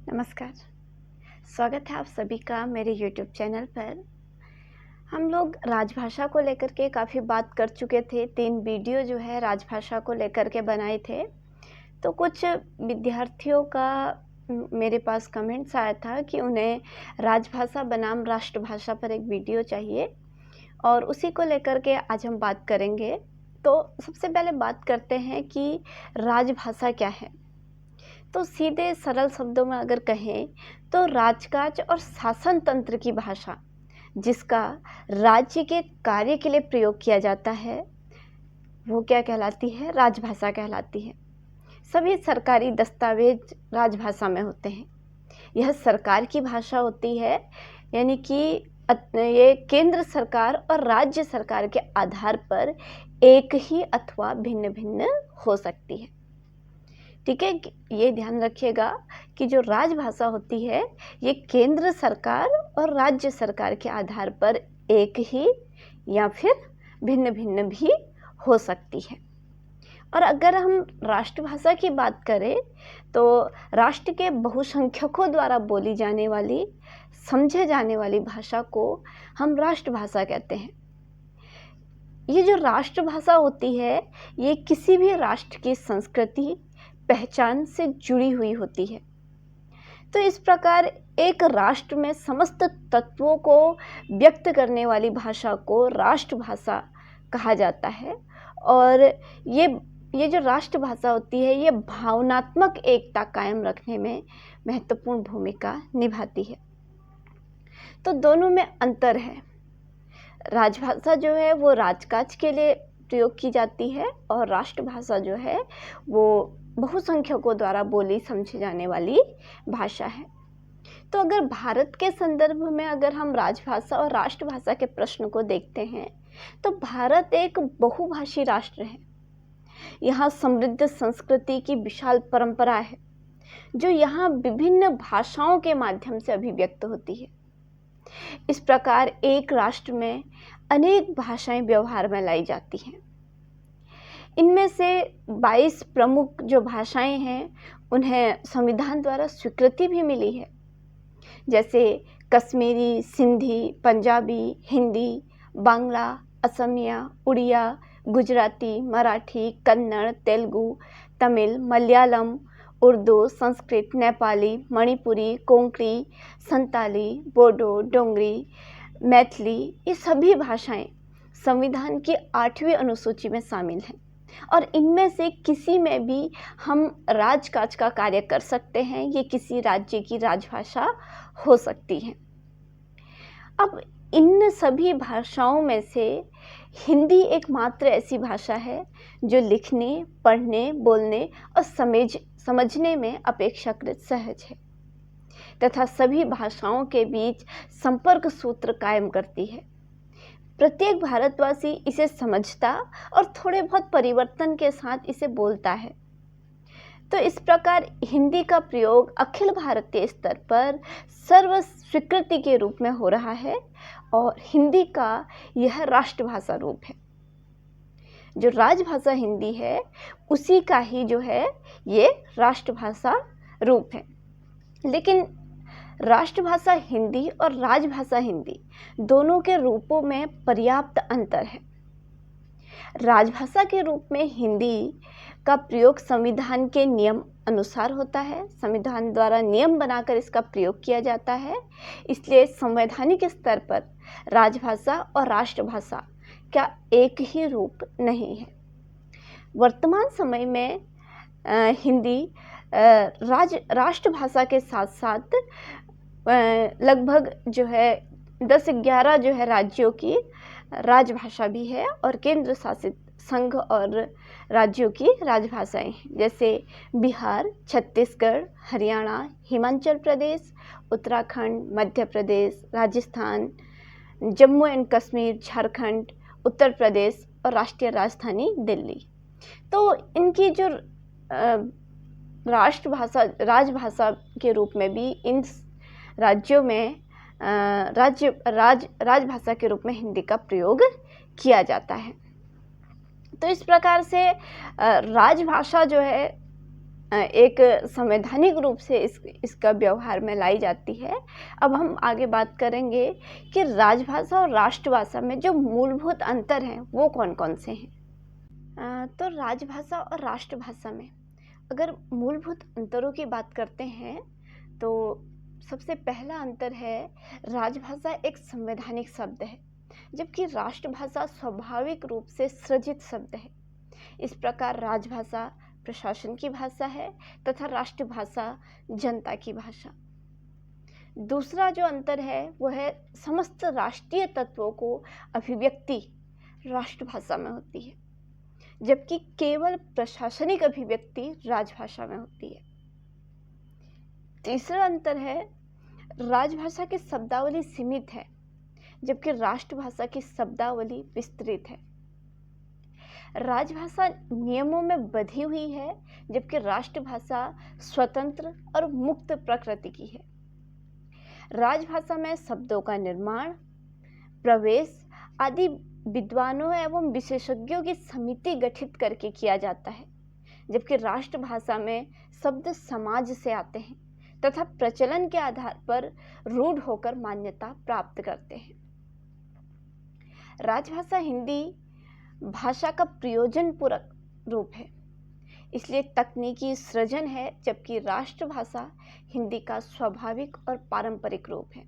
नमस्कार। स्वागत है आप सभी का मेरे YouTube चैनल पर। हम लोग राजभाषा को लेकर के काफ़ी बात कर चुके थे। 3 वीडियो जो है राजभाषा को लेकर के बनाए थे। तो कुछ विद्यार्थियों का मेरे पास कमेंट्स आया था कि उन्हें राजभाषा बनाम राष्ट्रभाषा पर एक वीडियो चाहिए और उसी को लेकर के आज हम बात करेंगे। तो सबसे पहले बात करते हैं कि राजभाषा क्या है। तो सीधे सरल शब्दों में अगर कहें तो राजकाज और शासन तंत्र की भाषा जिसका राज्य के कार्य के लिए प्रयोग किया जाता है वो क्या कहलाती है? राजभाषा कहलाती है। सभी सरकारी दस्तावेज राजभाषा में होते हैं। यह सरकार की भाषा होती है, यानी कि ये केंद्र सरकार और राज्य सरकार के आधार पर एक ही अथवा भिन्न भिन्न हो सकती है। ठीक है, ये ध्यान रखिएगा कि जो राजभाषा होती है ये केंद्र सरकार और राज्य सरकार के आधार पर एक ही या फिर भिन्न भिन्न भी हो सकती है। और अगर हम राष्ट्रभाषा की बात करें तो राष्ट्र के बहुसंख्यकों द्वारा बोली जाने वाली, समझे जाने वाली भाषा को हम राष्ट्रभाषा कहते हैं। ये जो राष्ट्रभाषा होती है ये किसी भी राष्ट्र की संस्कृति, पहचान से जुड़ी हुई होती है। तो इस प्रकार एक राष्ट्र में समस्त तत्वों को व्यक्त करने वाली भाषा को राष्ट्रभाषा कहा जाता है। और ये जो राष्ट्रभाषा होती है ये भावनात्मक एकता कायम रखने में महत्वपूर्ण भूमिका निभाती है। तो दोनों में अंतर है। राजभाषा जो है वो राजकाज के लिए प्रयोग की जाती है और राष्ट्रभाषा जो है वो बहुसंख्यकों द्वारा बोली समझी जाने वाली भाषा है। तो अगर भारत के संदर्भ में अगर हम राजभाषा और राष्ट्रभाषा के प्रश्न को देखते हैं तो भारत एक बहुभाषी राष्ट्र है। यहाँ समृद्ध संस्कृति की विशाल परंपरा है जो यहाँ विभिन्न भाषाओं के माध्यम से अभिव्यक्त होती है। इस प्रकार एक राष्ट्र में अनेक भाषाएं व्यवहार में लाई जाती हैं। इनमें से 22 प्रमुख जो भाषाएं हैं उन्हें संविधान द्वारा स्वीकृति भी मिली है, जैसे कश्मीरी, सिंधी, पंजाबी, हिंदी, बांग्ला, असमिया, उड़िया, गुजराती, मराठी, कन्नड़, तेलुगु, तमिल, मलयालम, उर्दू, संस्कृत, नेपाली, मणिपुरी, कोंकणी, संताली, बोडो, डोंगरी, मैथिली, ये सभी भाषाएं संविधान की 8वीं अनुसूची में शामिल हैं और इनमें से किसी में भी हम राजकाज का कार्य कर सकते हैं। ये किसी राज्य की राजभाषा हो सकती है। अब इन सभी भाषाओं में से हिंदी एकमात्र ऐसी भाषा है जो लिखने, पढ़ने, बोलने और समझने में अपेक्षाकृत सहज है तथा सभी भाषाओं के बीच संपर्क सूत्र कायम करती है। प्रत्येक भारतवासी इसे समझता और थोड़े बहुत परिवर्तन के साथ इसे बोलता है। तो इस प्रकार हिंदी का प्रयोग अखिल भारतीय स्तर पर सर्व स्वीकृति के रूप में हो रहा है और हिंदी का यह राष्ट्रभाषा रूप है। जो राजभाषा हिंदी है उसी का ही जो है ये राष्ट्रभाषा रूप है। लेकिन राष्ट्रभाषा हिंदी और राजभाषा हिंदी दोनों के रूपों में पर्याप्त अंतर है। राजभाषा के रूप में हिंदी का प्रयोग संविधान के नियम अनुसार होता है। संविधान द्वारा नियम बनाकर इसका प्रयोग किया जाता है। इसलिए संवैधानिक स्तर पर राजभाषा और राष्ट्रभाषा का एक ही रूप नहीं है। वर्तमान समय में हिंदी राष्ट्रभाषा के साथ साथ लगभग जो है 10-11 जो है राज्यों की राजभाषा भी है और केंद्र शासित संघ और राज्यों की राजभाषाएं हैं, जैसे बिहार, छत्तीसगढ़, हरियाणा, हिमाचल प्रदेश, उत्तराखंड, मध्य प्रदेश, राजस्थान, जम्मू एंड कश्मीर, झारखंड, उत्तर प्रदेश और राष्ट्रीय राजधानी दिल्ली। तो इनकी जो राजभाषा के रूप में भी इन राज्यों में राजभाषा के रूप में हिंदी का प्रयोग किया जाता है। तो इस प्रकार से राजभाषा जो है एक संवैधानिक रूप से इसका व्यवहार में लाई जाती है। अब हम आगे बात करेंगे कि राजभाषा और राष्ट्रभाषा में जो मूलभूत अंतर हैं वो कौन-कौन से हैं। तो राजभाषा और राष्ट्रभाषा में अगर मूलभूत अंतरों की बात करते हैं तो सबसे पहला अंतर है, राजभाषा एक संवैधानिक शब्द है, जबकि राष्ट्रभाषा स्वाभाविक रूप से सृजित शब्द है। इस प्रकार राजभाषा प्रशासन की भाषा है तथा राष्ट्रभाषा जनता की भाषा। दूसरा जो अंतर है वो है, समस्त राष्ट्रीय तत्वों को अभिव्यक्ति राष्ट्रभाषा में होती है, जबकि केवल प्रशासनिक अभिव्यक्ति राजभाषा में होती है। तीसरा अंतर है, राजभाषा की शब्दावली सीमित है, जबकि राष्ट्रभाषा की शब्दावली विस्तृत है। राजभाषा नियमों में बंधी हुई है, जबकि राष्ट्रभाषा स्वतंत्र और मुक्त प्रकृति की है। राजभाषा में शब्दों का निर्माण, प्रवेश आदि विद्वानों एवं विशेषज्ञों की समिति गठित करके किया जाता है, जबकि राष्ट्रभाषा में शब्द समाज से आते हैं तथा प्रचलन के आधार पर रूढ़ होकर मान्यता प्राप्त करते हैं। राजभाषा हिंदी भाषा का प्रयोजनपूर्वक रूप है, इसलिए तकनीकी सृजन है, जबकि राष्ट्रभाषा हिंदी का स्वाभाविक और पारंपरिक रूप है।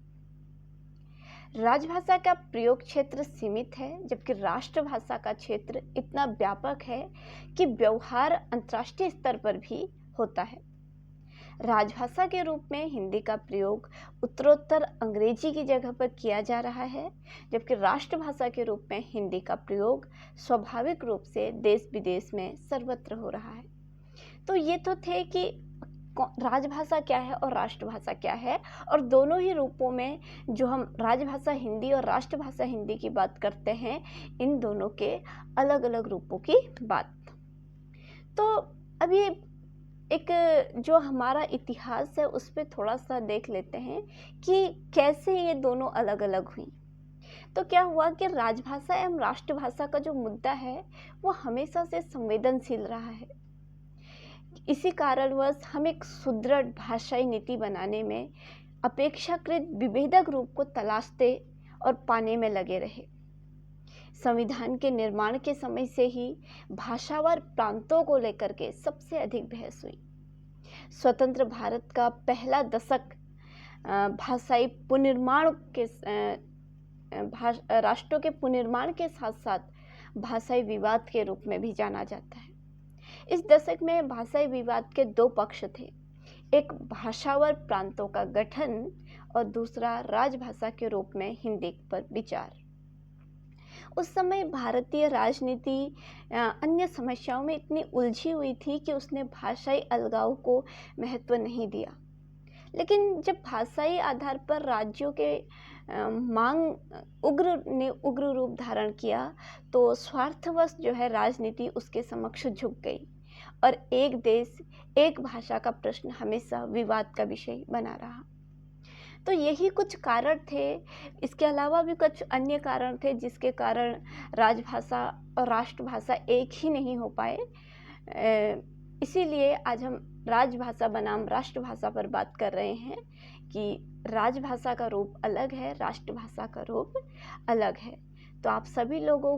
राजभाषा का प्रयोग क्षेत्र सीमित है, जबकि राष्ट्रभाषा का क्षेत्र इतना व्यापक है कि व्यवहार अंतर्राष्ट्रीय स्तर पर भी होता है। राजभाषा के रूप में हिंदी का प्रयोग उत्तरोत्तर अंग्रेजी की जगह पर किया जा रहा है, जबकि राष्ट्रभाषा के रूप में हिंदी का प्रयोग स्वाभाविक रूप से देश विदेश में सर्वत्र हो रहा है। तो ये तो थे कि राजभाषा क्या है और राष्ट्रभाषा क्या है, और दोनों ही रूपों में जो हम राजभाषा हिंदी और राष्ट्रभाषा हिंदी की बात करते हैं, इन दोनों के अलग अलग रूपों की बात। तो अभी एक जो हमारा इतिहास है उस पर थोड़ा सा देख लेते हैं कि कैसे ये दोनों अलग अलग हुई। तो क्या हुआ कि राजभाषा एवं राष्ट्रभाषा का जो मुद्दा है वो हमेशा से संवेदनशील रहा है। इसी कारणवश हम एक सुदृढ़ भाषाई नीति बनाने में अपेक्षाकृत विभेदक रूप को तलाशते और पाने में लगे रहे। संविधान के निर्माण के समय से ही भाषावार प्रांतों को लेकर के सबसे अधिक बहस हुई। स्वतंत्र भारत का पहला दशक भाषाई पुनर्निर्माण के राष्ट्रों के पुनर्निर्माण के साथ साथ भाषाई विवाद के रूप में भी जाना जाता है। इस दशक में भाषाई विवाद के दो पक्ष थे, एक भाषावर प्रांतों का गठन और दूसरा राजभाषा के रूप में हिंदी पर विचार। उस समय भारतीय राजनीति अन्य समस्याओं में इतनी उलझी हुई थी कि उसने भाषाई अलगाव को महत्व नहीं दिया। लेकिन जब भाषाई आधार पर राज्यों के मांग उग्र रूप धारण किया तो स्वार्थवश जो है राजनीति उसके समक्ष झुक गई और एक देश एक भाषा का प्रश्न हमेशा विवाद का विषय बना रहा। तो यही कुछ कारण थे। इसके अलावा भी कुछ अन्य कारण थे जिसके कारण राजभाषा और राष्ट्रभाषा एक ही नहीं हो पाए। इसीलिए आज हम राजभाषा बनाम राष्ट्रभाषा पर बात कर रहे हैं कि राजभाषा का रूप अलग है, राष्ट्रभाषा का रूप अलग है। तो आप सभी लोगों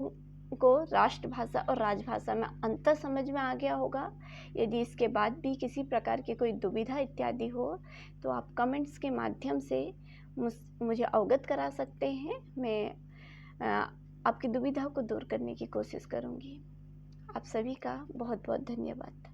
को राष्ट्रभाषा और राजभाषा में अंतर समझ में आ गया होगा। यदि इसके बाद भी किसी प्रकार की कोई दुविधा इत्यादि हो तो आप कमेंट्स के माध्यम से मुझे अवगत करा सकते हैं। मैं आपकी दुविधा को दूर करने की कोशिश करूँगी। आप सभी का बहुत बहुत धन्यवाद।